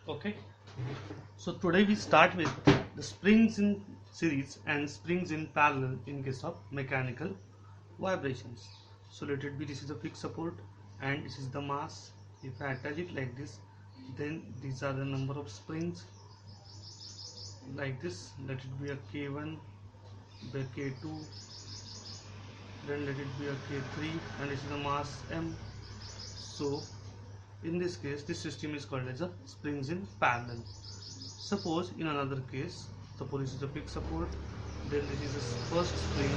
Okay, so today we start with the springs in series and springs in parallel in case of mechanical vibrations. So let it be, this is a fixed support and this is the mass. If I attach it like this, then these are the number of springs like this. Let it be a K1, by K2, then let it be a K3, and this is the mass M. So in this case, this system is called as a springs in parallel. Suppose in another case, suppose this is a fixed support, then this is the first spring,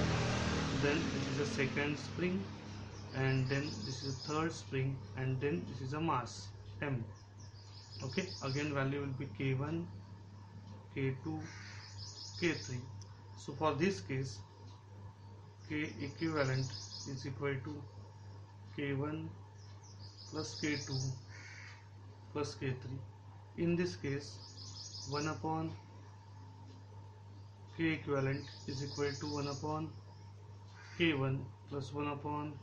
then this is the second spring, and then this is the third spring, and then this is a mass M. Okay, again value will be K1, K2, K3. So for this case, K equivalent is equal to K1 plus K2 plus K3. In this case, 1 upon K equivalent is equal to 1 upon K1 plus 1 upon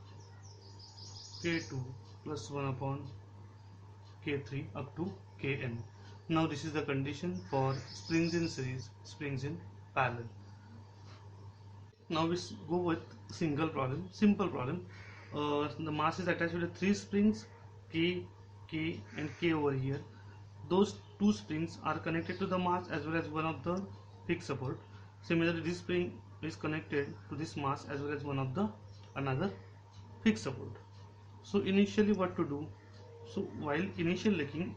K2 plus 1 upon K3 up to Kn. Now this is the condition for springs in series, springs in parallel. Now we go with single problem, simple problem. The mass is attached with 3 springs, K, K and K over here. Those 2 springs are connected to the mass as well as one of the fixed support. Similarly, this spring is connected to this mass as well as one of the another fixed support. So initially what to do? So while initial linking,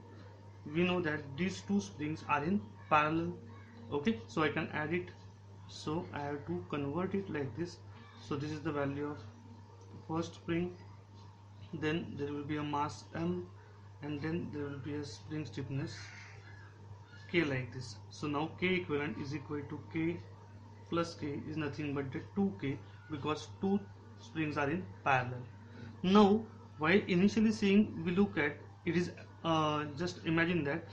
we know that these 2 springs are in parallel. Okay, so I can add it. So I have to convert it like this. So this is the value of first spring, then there will be a mass M, and then there will be a spring stiffness K like this. So now K equivalent is equal to K plus K is nothing but the 2K, because 2 springs are in parallel. Now while initially seeing, we look at it is just imagine that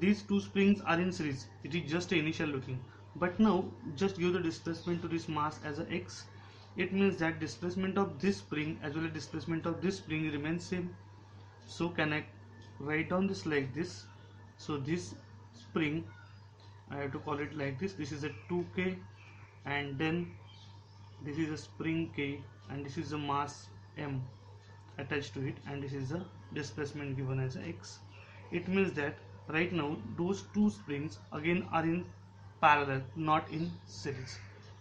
these 2 springs are in series. It is just a initial looking, but now just give the displacement to this mass as a x. It means that displacement of this spring as well as displacement of this spring remains same. So can I write down this like this? So this spring, I have to call it like this. This is a 2K, and then this is a spring K, and this is a mass M attached to it, and this is the displacement given as x. It means that right now those 2 springs again are in parallel, not in series.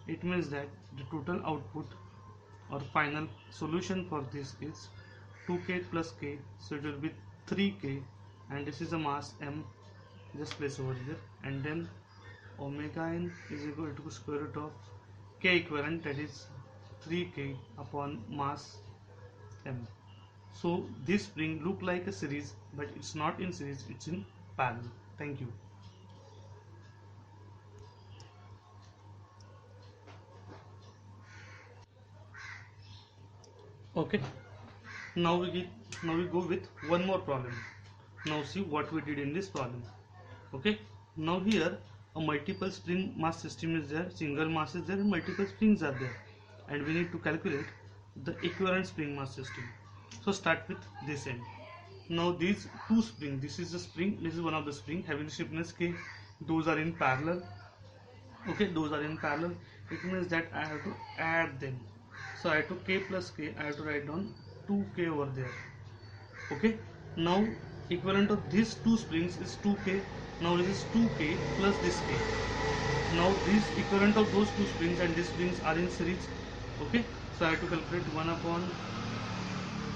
It means that the total output or final solution for this is 2K plus K, so it will be 3K, and this is a mass M, just place over here, and then omega n is equal to square root of K equivalent, that is 3K upon mass M. So this spring look like a series, but it's not in series, it's in parallel. Thank you. Okay, now we go with one more problem. Now see what we did in this problem. Okay, now here a multiple spring mass system is there, single mass is there, and multiple springs are there, and we need to calculate the equivalent spring mass system. So start with this end. Now these 2 springs, this is the spring, this is one of the spring having stiffness K, those are in parallel. Okay, those are in parallel. It means that I have to add them. So I have to K plus K, I have to write down 2K over there. Okay, now equivalent of these 2 springs is 2K. Now this is 2K plus this K. Now this equivalent of those 2 springs and these springs are in series. Okay, so I have to calculate 1 upon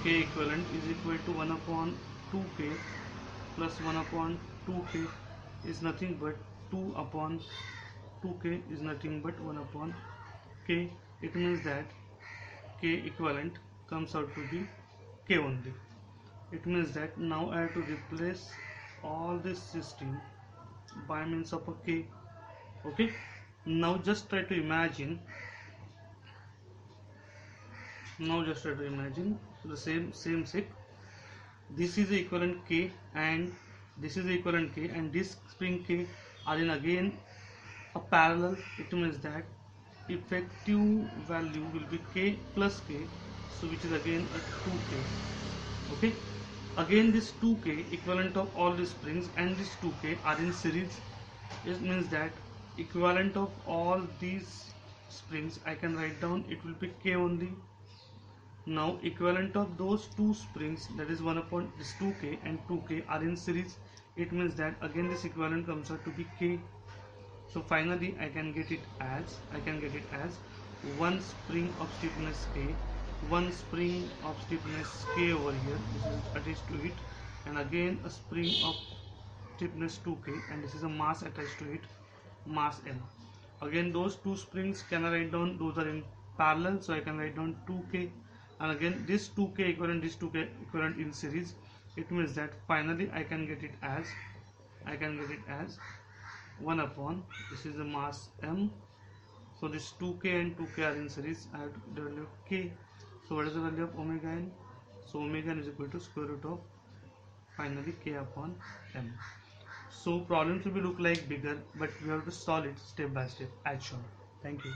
K equivalent is equal to 1 upon 2K plus 1 upon 2K is nothing but 2 upon 2K is nothing but 1 upon K. It means that K equivalent comes out to be K only. It means that now I have to replace all this system by means of a K. Okay, now just try to imagine, the same set. This is the equivalent K, and this is the equivalent K, and this spring K are in again a parallel. It means that effective value will be K plus K, so which is again a 2K. Okay, again this 2k equivalent of all these springs and this 2k are in series. It means that equivalent of all these springs I can write down, it will be k only. Now equivalent of those two springs, that is 1 upon this 2k and 2k are in series. It means that again this equivalent comes out to be k. So finally I can get it as one spring of stiffness k, one spring of stiffness k over here, this is attached to it, and again a spring of stiffness 2k, and this is a mass attached to it, mass m. Again those two springs can I write down, those are in parallel, so I can write down 2k, and again this 2k equivalent, this 2k equivalent in series. It means that finally I can get it as 1 upon, this is the mass m. So this 2k and 2k are in series. I have the value of k. So what is the value of omega n? So omega n is equal to square root of finally k upon m. So problems will be look like bigger, but we have to solve it step by step as shown. Thank you.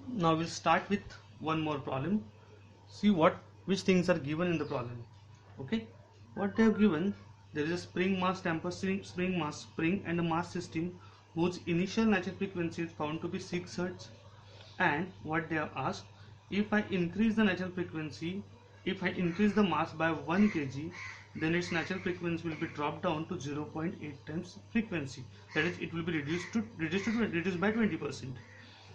Now we'll start with one more problem. See which things are given in the problem. Okay, what they have given, there is a spring mass, damper spring mass, spring and a mass system whose initial natural frequency is found to be 6 Hz. And what they have asked, if I increase the natural frequency, if I increase the mass by 1 kg, then its natural frequency will be dropped down to 0.8 times frequency. That is, it will be reduced by 20%.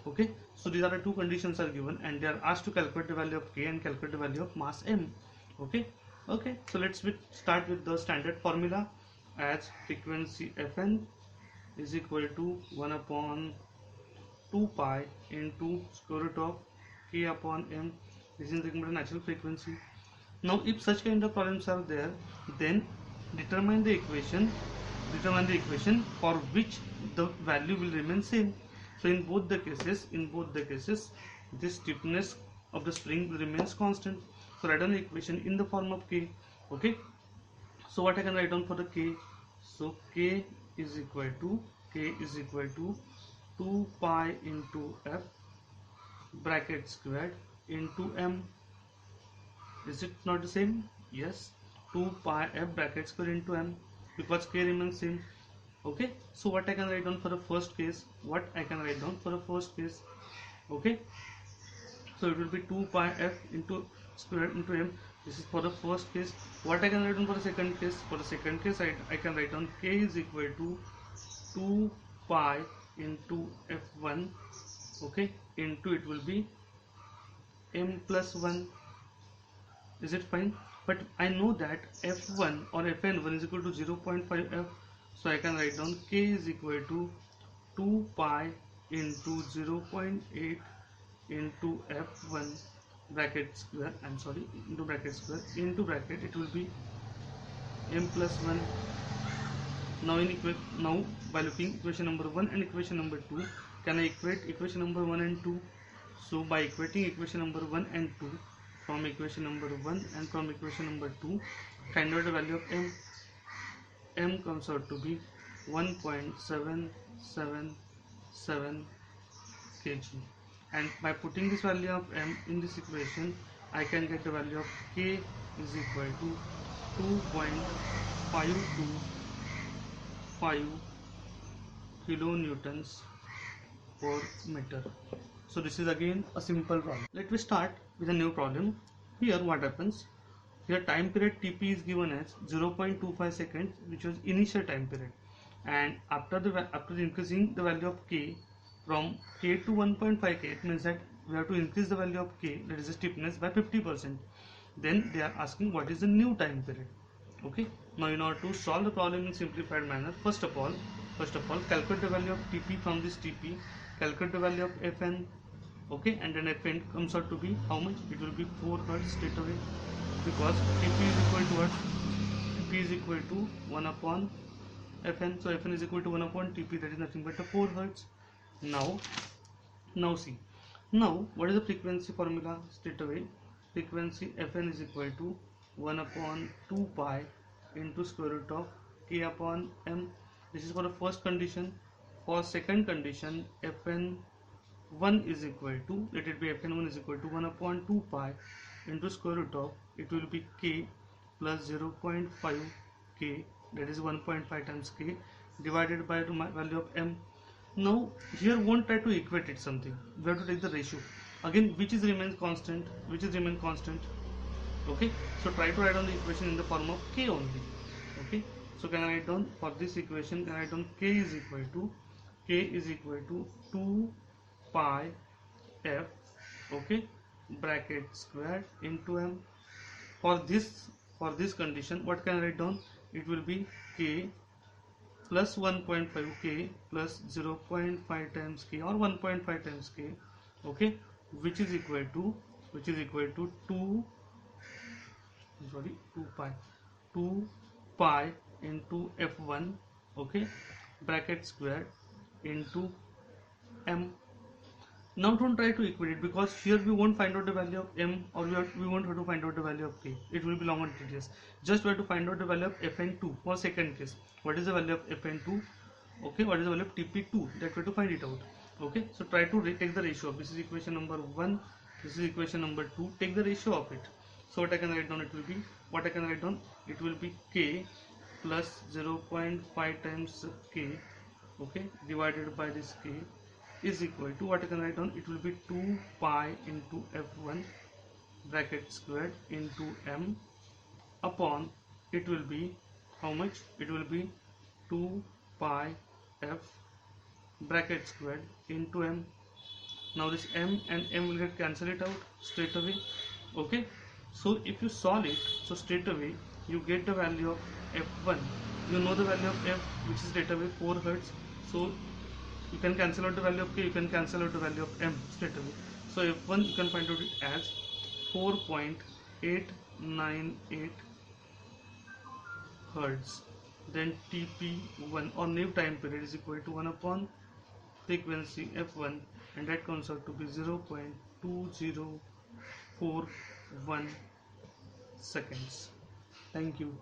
Okay, so these are the two conditions are given, and they are asked to calculate the value of k and calculate the value of mass m. Okay, so let's start with the standard formula, as frequency Fn is equal to 1 upon 2 pi into square root of k upon m. This is the natural frequency. Now if such kind of problems are there, then determine the equation for which the value will remain same. So in both the cases, this stiffness of the spring will remains constant. So write down the equation in the form of k. Okay, so what I can write down for the k? So k is equal to 2 pi into f bracket squared into m. Is it not the same? Yes, 2 pi f bracket square into m, because k remains same. Okay, so what I can write down for the first case? Okay, so it will be 2 pi f into square into m. This is for the first case. What I can write down for the second case? For the second case, I can write down k is equal to 2 pi into f1. Okay, into it will be m plus 1. Is it fine? But I know that f1 or fn1 is equal to 0.5 f, so I can write down k is equal to 2 pi into 0.8 into f1 bracket square, into bracket it will be m plus 1. Now by looking equation number 1 and equation number 2, can I equate equation number 1 and 2? So by equating equation number 1 and 2, from equation number 1 and from equation number 2, find out the value of m. M comes out to be 1.777 kg, and by putting this value of m in this equation, I can get the value of k is equal to 2.525 kilonewtons per meter. So this is again a simple problem. Let me start with a new problem. Here what happens? Here time period Tp is given as 0.25 seconds, which was initial time period, and after increasing the value of k from k to 1.5 k, it means that we have to increase the value of k, that is the stiffness, by 50%. Then they are asking what is the new time period. Okay, now in order to solve the problem in simplified manner, first of all calculate the value of Tp. From this Tp, calculate the value of Fn. Okay, and then Fn comes out to be how much? It will be 4 Hz straight away, because Tp is equal to what? Tp is equal to 1 upon Fn. So Fn is equal to 1 upon Tp, that is nothing but a 4 Hz. Now see. Now what is the frequency formula? Straight away, frequency Fn is equal to 1 upon 2 pi into square root of k upon m. This is for the first condition. For second condition, Fn1 is equal to, Fn1 is equal to 1 upon 2 pi into square root of, it will be k plus 0.5 k, that is 1.5 times k, divided by the value of m. Now here won't try to equate it something, we have to take the ratio again, which is remains constant, okay. So try to write down the equation in the form of k only, okay. So can I write down for this equation, can I write down k is equal to 2 pi f, okay, bracket square into m. For this condition, what can I write down? It will be k plus 1.5 k plus 0.5 times k or 1.5 times k, okay, which is equal to 2 pi into f1, okay, bracket square into m. Now don't try to equate it, because here we won't find out the value of m, or we won't have to find out the value of k. It will be long and tedious. Just we have to find out the value of fn2 for second case. What is the value of fn2? Okay, what is the value of tp2? That way to find it out. Okay, so try to take the ratio of this is equation number 1, this is equation number 2. Take the ratio of it. So what I can write down, it will be k plus 0.5 times k, okay, divided by this k, is equal to, what I can write down, it will be 2 pi into f1 bracket squared into m upon, it will be how much? It will be 2 pi f bracket squared into m. Now this m and m will get cancel it out straight away, okay. So if you solve it, so straight away you get the value of f1. You know the value of f, which is straight away 4 Hertz. So you can cancel out the value of k, you can cancel out the value of m straight away. So f1 you can find out it as 4.898 Hertz. Then tp1 or naive time period is equal to 1 upon frequency f1, and that comes out to be 0.2041 seconds. Thank you.